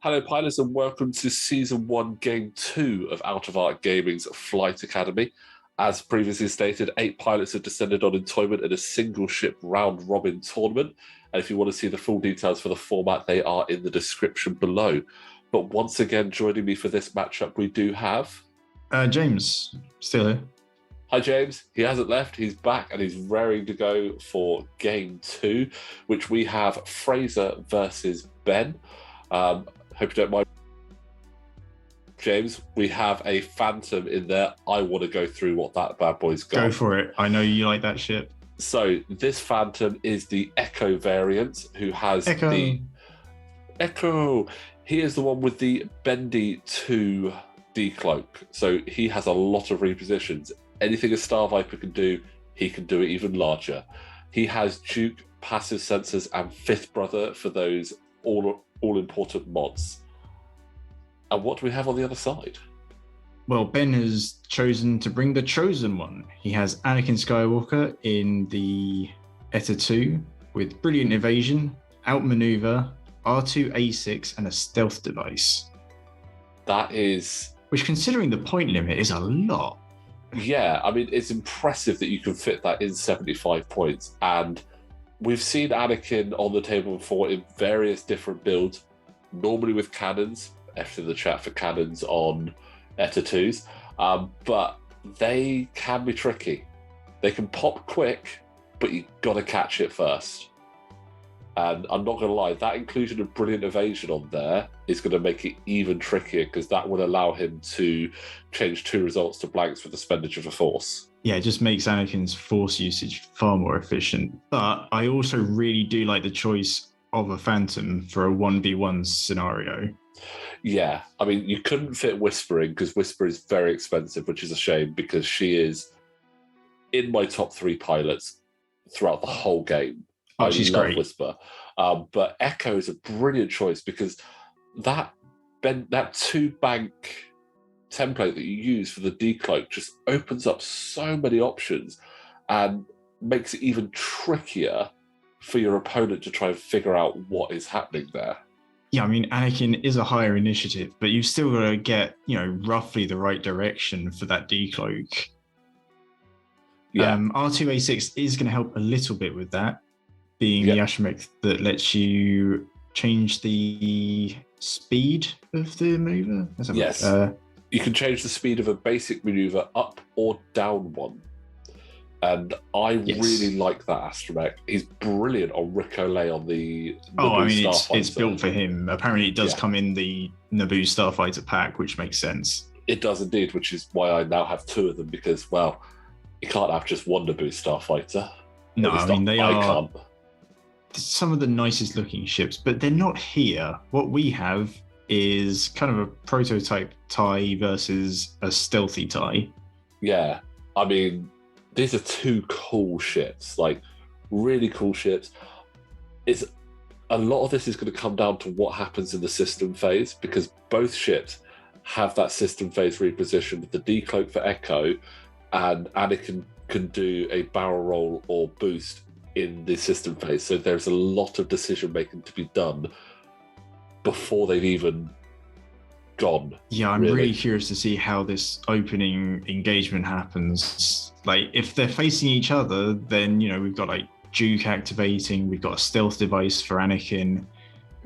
Hello, pilots, and welcome to Season 1, Game 2 of Out of Arc Gaming's Flight Academy. As previously stated, 8 pilots have descended on Entoyment in a single-ship round-robin tournament. And if you want to see the full details for the format, they are in the description below. But once again, joining me for this matchup, we do have... James, still here. Hi, James. He hasn't left. He's back, and he's raring to go for Game 2, which we have Fraser versus Ben. Hope you don't mind. James, we have a Phantom in there. I want to go through what that bad boy's got. Go for it. I know you like that ship. So this Phantom is the Echo variant, who has the Echo. He is the one with the Bendy 2 decloak. So he has a lot of repositions. Anything a Star Viper can do, he can do it even larger. He has Duke, passive sensors, and Fifth Brother for those all-important mods. And what do we have on the other side? Well, Ben has chosen to bring the Chosen One. He has Anakin Skywalker in the Eta 2 with Brilliant Evasion, Outmaneuver, R2-A6, and a stealth device. That is... Which, considering the point limit, is a lot. Yeah, I mean, it's impressive that you can fit that in 75 points. And we've seen Anakin on the table before in various different builds, normally with cannons. F in the chat for cannons on Eta 2s. But they can be tricky. They can pop quick, but you've got to catch it first. And I'm not going to lie, that inclusion of Brilliant Evasion on there is going to make it even trickier, because that will allow him to change 2 results to blanks with the spendage of a force. Yeah, it just makes Anakin's force usage far more efficient. But I also really do like the choice of a Phantom for a 1v1 scenario. Yeah, I mean, you couldn't fit Whispering, because Whisper is very expensive, which is a shame, because she is in my top 3 pilots throughout the whole game. Oh, she's love great. Whisper. But Echo is a brilliant choice, because that 2-bank template that you use for the decloak just opens up so many options and makes it even trickier for your opponent to try and figure out what is happening there. Yeah, I mean, Anakin is a higher initiative, but you've still got to get, roughly the right direction for that decloak. Yeah. R2-A6 is going to help a little bit with that, being the astromech that lets you change the speed of the maneuver. Yes. You can change the speed of a basic maneuver up or down 1. And I really like that astromech. He's brilliant on Ricolet on the Naboo I mean, it's built for him. Apparently, it does come in the Naboo Starfighter pack, which makes sense. It does indeed, which is why I now have 2 of them, because, well, you can't have just one Naboo Starfighter. No, I mean, they are some of the nicest looking ships, but they're not here. What we have is kind of a prototype TIE versus a stealthy TIE. Yeah, I mean, these are 2 cool ships, like really cool ships. It's a lot of this is going to come down to what happens in the system phase, because both ships have that system phase reposition with the decloak for Echo, and Anakin can do a barrel roll or boost in the system phase. So there's a lot of decision making to be done before they've even gone. Yeah, I'm really curious to see how this opening engagement happens. Like, if they're facing each other, then, we've got like Duke activating, we've got a stealth device for Anakin.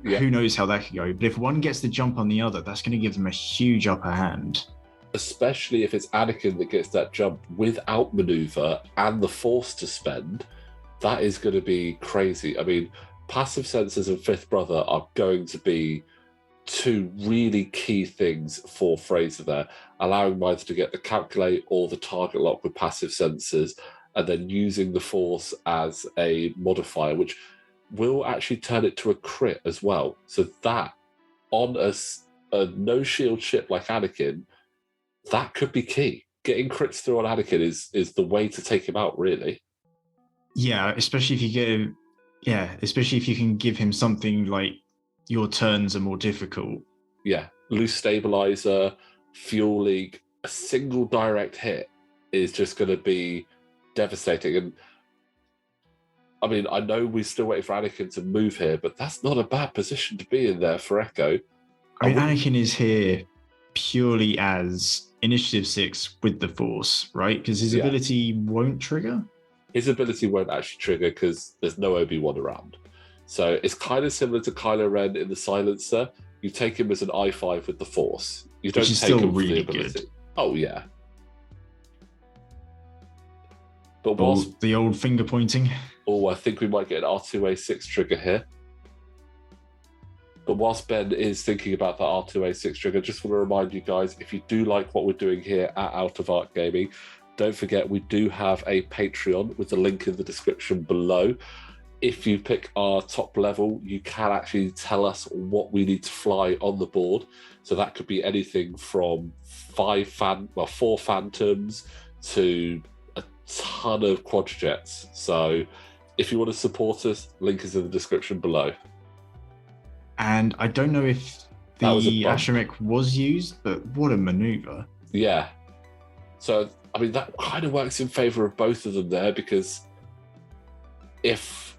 Yeah. Who knows how that could go? But if one gets the jump on the other, that's going to give them a huge upper hand. Especially if it's Anakin that gets that jump without maneuver and the force to spend, that is going to be crazy. I mean, passive sensors and Fifth Brother are going to be 2 really key things for Fraser there, allowing him either to get the calculate or the target lock with passive sensors, and then using the force as a modifier, which will actually turn it to a crit as well. So that, on a no shield ship like Anakin, that could be key. Getting crits through on Anakin is the way to take him out, really. Yeah, especially if you can give him something like your turns are more difficult. Yeah, loose stabilizer, fuel leak, a single direct hit is just going to be devastating. And I mean, I know we're still waiting for Anakin to move here, but that's not a bad position to be in there for Echo. I mean, Anakin is here purely as Initiative 6 with the Force, right? Because his ability won't trigger? His ability won't actually trigger because there's no Obi-Wan around. So it's kind of similar to Kylo Ren in the Silencer. You take him as an I5 with the Force. You don't take him for the ability. Good. Oh, yeah. But whilst the old finger pointing. Oh, I think we might get an R2A6 trigger here. But whilst Ben is thinking about that R2A6 trigger, just want to remind you guys, if you do like what we're doing here at Out of Arc Gaming, don't forget we do have a Patreon with the link in the description below. If you pick our top level, you can actually tell us what we need to fly on the board. So that could be anything from 4 Phantoms to a ton of quadrojets. So if you want to support us, link is in the description below. And I don't know if the astromech was used, but what a maneuver. Yeah. So, I mean, that kind of works in favor of both of them there, because if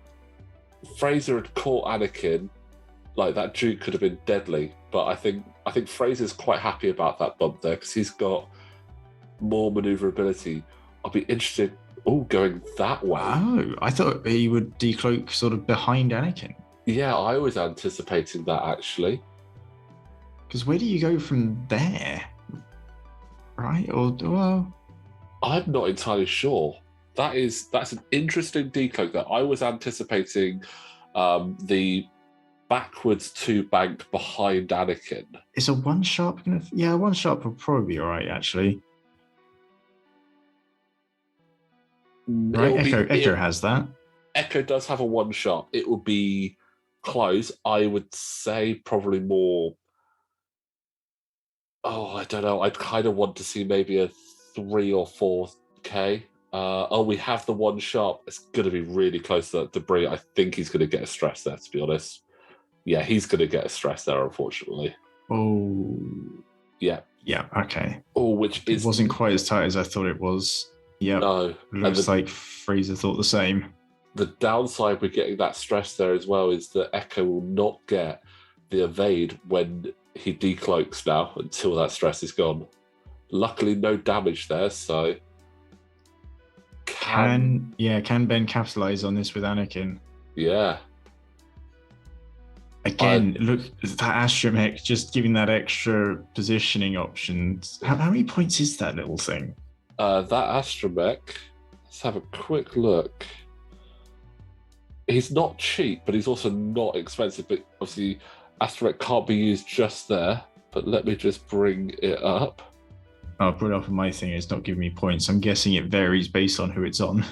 Fraser had caught Anakin, like, that juke could have been deadly. But I think Fraser's quite happy about that bump there because he's got more maneuverability. I'll be interested. Oh, going that way. Oh, I thought he would decloak sort of behind Anakin. Yeah, I was anticipating that actually. Because where do you go from there? Right? Or well, I'm not entirely sure. That's an interesting decloak that I was anticipating the backwards 2 bank behind Anakin. Is a 1 sharp gonna? Yeah, 1 sharp will probably be all right actually. Right, Echo has that. Echo does have a 1 shot. It will be close. I would say probably more. Oh, I don't know. I'd kind of want to see maybe a 3 or 4K. We have the 1 shot. It's going to be really close to that debris. I think he's going to get a stress there, to be honest. Yeah, he's going to get a stress there, unfortunately. Oh. Yeah. Yeah, okay. Oh, which it wasn't quite as tight as I thought it was. Yeah, no, looks like Fraser thought the same. The downside with getting that stress there as well is that Echo will not get the evade when he decloaks now until that stress is gone. Luckily, no damage there, so can Ben capitalize on this with Anakin? Yeah. Again, look, that astromech just giving that extra positioning options. How many points is that little thing? That astromech, let's have a quick look. He's not cheap, but he's also not expensive. But obviously, astromech can't be used just there. But let me just bring it up. I'll put it up on my thing. It's not giving me points. I'm guessing it varies based on who it's on.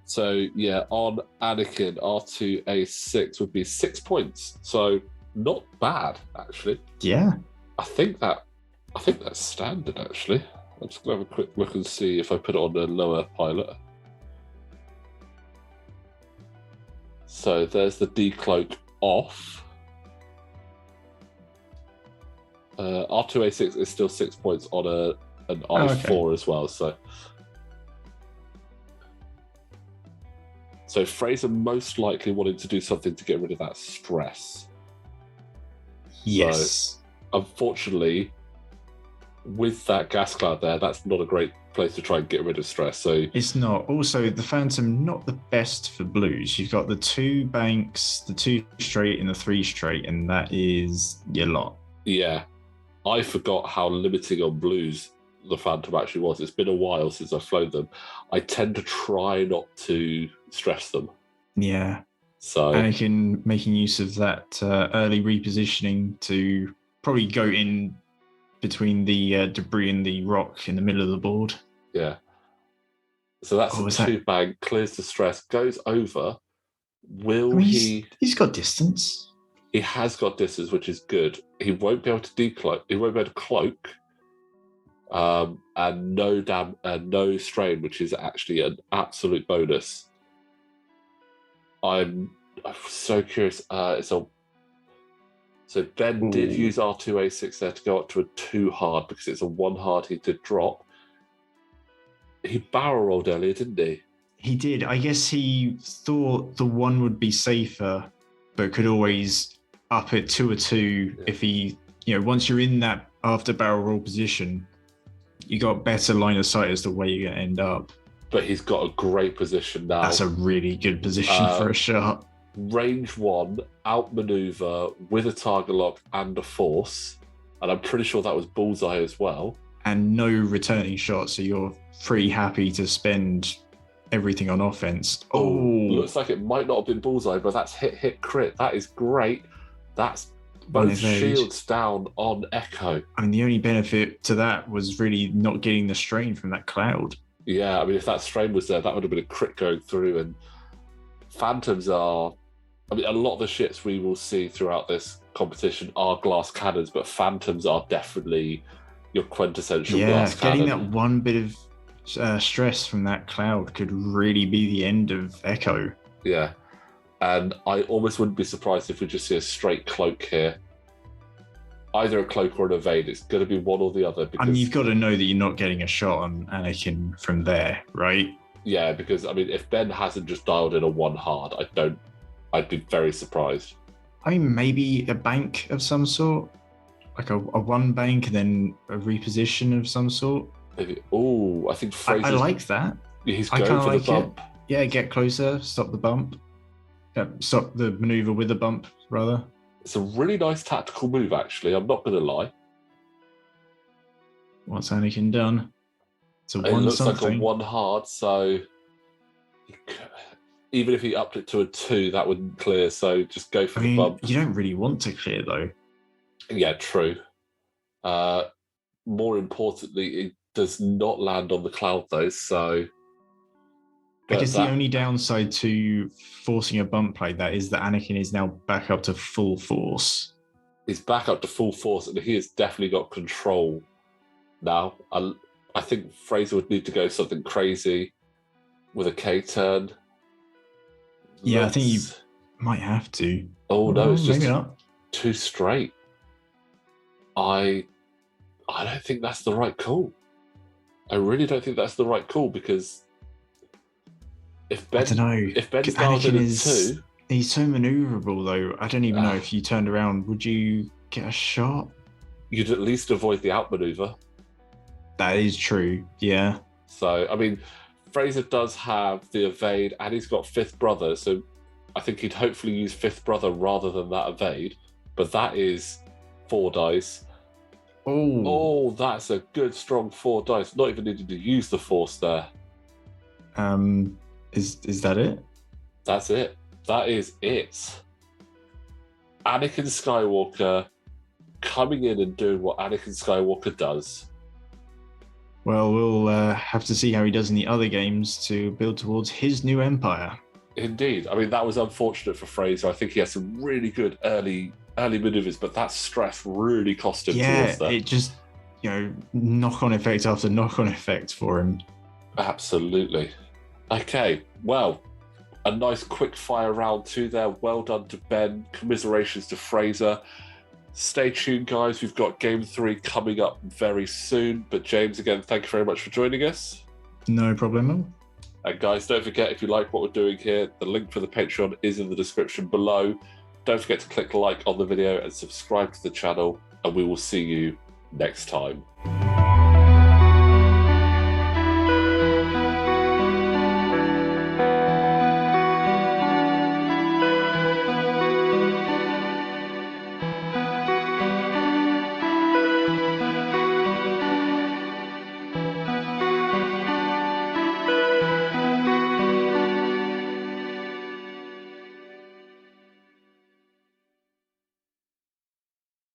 So yeah, on Anakin, R2A6 would be 6 points. So not bad, actually. Yeah. I think that's standard, actually. I'm just gonna have a quick look and see if I put it on a lower pilot. So there's the decloak off. R2A6 is still 6 points on an I4 as well. So Fraser most likely wanted to do something to get rid of that stress. Yes. So, unfortunately, with that gas cloud there, that's not a great place to try and get rid of stress. So it's not. Also, the Phantom not the best for blues. You've got the 2 banks, the 2 straight and the 3 straight, and that is your lot. Yeah, I forgot how limiting on blues the Phantom actually was. It's been a while since I've flown them. I tend to try not to stress them. Yeah. So Anakin making use of that early repositioning to probably go in between the debris and the rock in the middle of the board. Yeah. So that's a 2 bank, clears the stress, goes over. He's got distance. He has got distance, which is good. He won't be able to decloak. He won't be able to cloak. And no strain, which is actually an absolute bonus. I'm so curious. So Ben did use R2A6 there to go up to a 2 hard because it's a 1 hard he did drop. He barrel rolled earlier, didn't he? He did. I guess he thought the 1 would be safer, but could always up it to a 2 if he, once you're in that after barrel roll position, you got better line of sight as to where you're going to end up. But he's got a great position now. That's a really good position for a shot. Range 1, outmaneuver with a target lock and a force. And I'm pretty sure that was bullseye as well. And no returning shot, so you're pretty happy to spend everything on offense. Oh, looks like it might not have been bullseye, but that's hit, crit. That is great. That's both shields down on Echo. I mean, the only benefit to that was really not getting the strain from that cloud. Yeah, I mean, if that strain was there, that would have been a crit going through. And Phantoms are... I mean, a lot of the ships we will see throughout this competition are glass cannons, but Phantoms are definitely your quintessential glass cannon. Getting that one bit of stress from that cloud could really be the end of Echo. Yeah, and I almost wouldn't be surprised if we just see a straight cloak here. Either a cloak or an evade. It's going to be one or the other. Because, I mean, you've got to know that you're not getting a shot on Anakin from there, right? Yeah, because, I mean, if Ben hasn't just dialed in a 1 hard, I'd be very surprised. I mean, maybe a bank of some sort, like a 1 bank and then a reposition of some sort. I think Fraser. I like that. He's going for the bump. Yeah, get closer, stop the bump. Stop the maneuver with the bump, rather. It's a really nice tactical move, actually. I'm not going to lie. What's Anakin done? It looks like a 1 hard, so even if he upped it to a 2, that wouldn't clear. So just go for the bump. You don't really want to clear, though. Yeah, true. More importantly, it does not land on the cloud, though. So I guess the only downside to forcing a bump like that is that Anakin is now back up to full force. He's back up to full force, and he has definitely got control now. I think Fraser would need to go something crazy with a K-turn. Yeah, I think you might have to. Oh, no, it's just maybe not. Too straight. I don't think that's the right call. I really don't think that's the right call, because if Ben, I don't know. If Ben's Anakin is 2, he's so maneuverable, though. I don't even know if you turned around, would you get a shot? You'd at least avoid the outmaneuver. That is true. Yeah. So, I mean, Fraser does have the evade, and he's got 5th brother, so I think he'd hopefully use 5th brother rather than that evade. But that is 4 dice. Oh, that's a good strong 4 dice. Not even needing to use the force there. Is that it? That's it. That is it. Anakin Skywalker coming in and doing what Anakin Skywalker does. Well, we'll have to see how he does in the other games to build towards his new empire. Indeed. I mean, that was unfortunate for Fraser. I think he had some really good early maneuvers, but that stress really cost him towards that. It just, knock-on effect after knock-on effect for him. Absolutely. Okay, well, a nice quick fire round 2 there. Well done to Ben. Commiserations to Fraser. Stay tuned, guys. We've got Game 3 coming up very soon. But James, again, thank you very much for joining us. No problem. And guys, don't forget, if you like what we're doing here, the link for the Patreon is in the description below. Don't forget to click like on the video and subscribe to the channel. And we will see you next time.